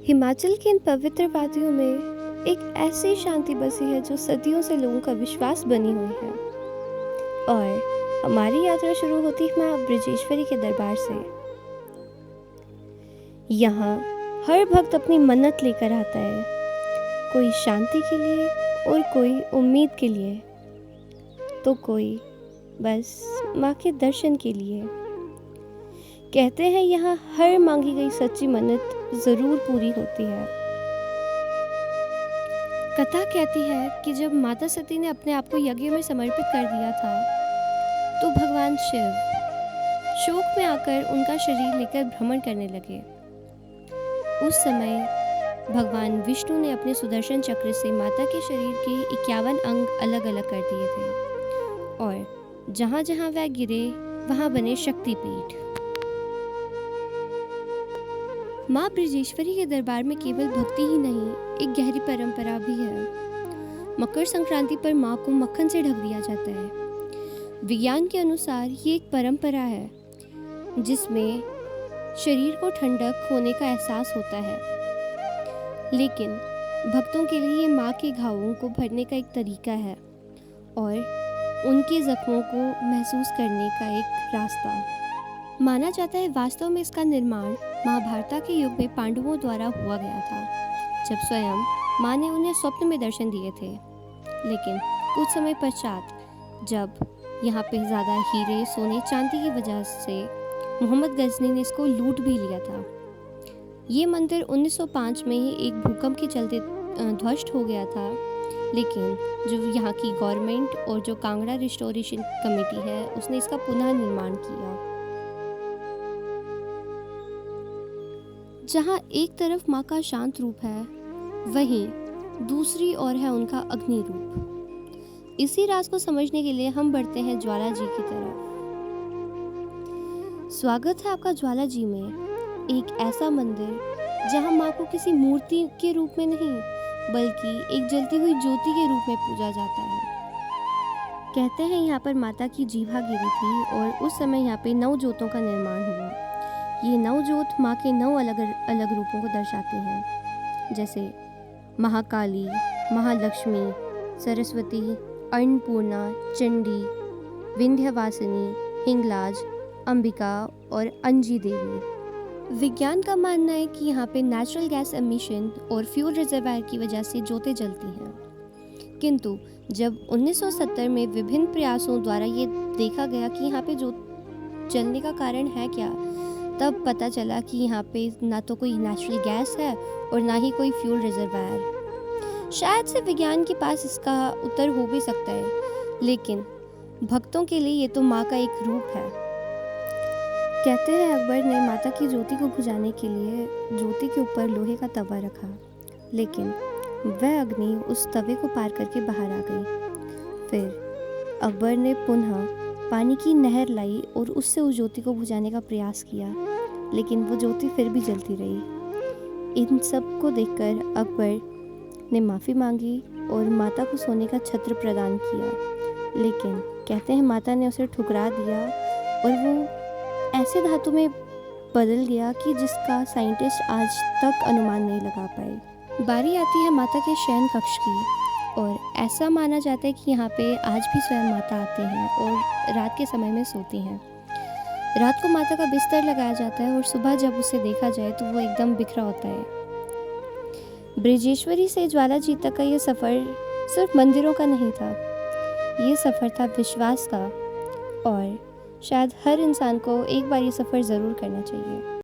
हिमाचल की इन पवित्र वादियों में एक ऐसी शांति बसी है जो सदियों से लोगों का विश्वास बनी हुई है। और हमारी यात्रा शुरू होती है माँ ब्रजेश्वरी के दरबार से। यहाँ हर भक्त अपनी मन्नत लेकर आता है, कोई शांति के लिए और कोई उम्मीद के लिए, तो कोई बस माँ के दर्शन के लिए। कहते हैं यहाँ हर मांगी गई सच्ची मन्नत जरूर पूरी होती है। कथा कहती है कि जब माता सती ने अपने आप को यज्ञ में समर्पित कर दिया था, तो भगवान शिव शोक में आकर उनका शरीर लेकर भ्रमण करने लगे। उस समय भगवान विष्णु ने अपने सुदर्शन चक्र से माता के शरीर के 51 अंग अलग अलग कर दिए थे, और जहाँ जहाँ वह गिरे वहाँ बने शक्तिपीठ। माँ ब्रजेश्वरी के दरबार में केवल भक्ति ही नहीं, एक गहरी परंपरा भी है। मकर संक्रांति पर माँ को मक्खन से ढक दिया जाता है। विज्ञान के अनुसार ये एक परंपरा है जिसमें शरीर को ठंडक होने का एहसास होता है, लेकिन भक्तों के लिए ये माँ के घावों को भरने का एक तरीका है और उनके जख्मों को महसूस करने का एक रास्ता। माना जाता है वास्तव में इसका निर्माण महाभारत के युग में पांडवों द्वारा हुआ गया था, जब स्वयं माँ ने उन्हें स्वप्न में दर्शन दिए थे। लेकिन कुछ समय पश्चात जब यहाँ पे ज़्यादा हीरे सोने चांदी की वजह से मोहम्मद गजनी ने इसको लूट भी लिया था। ये मंदिर 1905 में ही एक भूकंप के चलते ध्वस्त हो गया था, लेकिन जो यहाँ की गवर्नमेंट और जो कांगड़ा रिस्टोरेशन कमेटी है उसने इसका पुनः निर्माण किया। जहाँ एक तरफ माँ का शांत रूप है, वहीं दूसरी ओर है उनका अग्नि रूप। इसी राज को समझने के लिए हम बढ़ते हैं ज्वाला जी की तरफ। स्वागत है आपका ज्वाला जी में, एक ऐसा मंदिर जहाँ माँ को किसी मूर्ति के रूप में नहीं बल्कि एक जलती हुई ज्योति के रूप में पूजा जाता है। कहते हैं यहाँ पर माता की जीभा गिरी थी और उस समय यहाँ पे 9 ज्योतों का निर्माण हुआ। ये 9 ज्योत माँ के 9 अलग अलग रूपों को दर्शाते हैं, जैसे महाकाली, महालक्ष्मी, सरस्वती, अन्नपूर्णा, चंडी, विंध्यवासिनी, हिंगलाज, अंबिका और अंजी देवी। विज्ञान का मानना है कि यहाँ पे नेचुरल गैस एमिशन और फ्यूल रिजर्वायर की वजह से ज्योतें जलती हैं, किंतु जब 1970 में विभिन्न प्रयासों द्वारा ये देखा गया कि यहाँ पे ज्योत जलने का कारण है क्या, तब पता चला कि यहाँ पे ना तो कोई नेचुरल गैस है और ना ही कोई फ्यूल रिजर्वायर। शायद से विज्ञान के पास इसका उत्तर हो भी सकता है, लेकिन भक्तों के लिए ये तो माँ का एक रूप है। कहते हैं अकबर ने माता की ज्योति को बुझाने के लिए ज्योति के ऊपर लोहे का तवा रखा, लेकिन वह अग्नि उस तवे को पार करके बाहर आ गई। फिर अकबर ने पुनः पानी की नहर लाई और उससे उस ज्योति को बुझाने का प्रयास किया, लेकिन वो ज्योति फिर भी जलती रही। इन सब को देखकर अकबर ने माफ़ी मांगी और माता को सोने का छत्र प्रदान किया, लेकिन कहते हैं माता ने उसे ठुकरा दिया और वो ऐसे धातु में बदल गया कि जिसका साइंटिस्ट आज तक अनुमान नहीं लगा पाए। बारी आती है माता के शयन कक्ष की, और ऐसा माना जाता है कि यहाँ पे आज भी स्वयं माता आते हैं और रात के समय में सोती हैं। रात को माता का बिस्तर लगाया जाता है और सुबह जब उसे देखा जाए तो वो एकदम बिखरा होता है। ब्रजेश्वरी से ज्वाला जी तक का ये सफ़र सिर्फ मंदिरों का नहीं था, ये सफ़र था विश्वास का, और शायद हर इंसान को एक बार ये सफ़र ज़रूर करना चाहिए।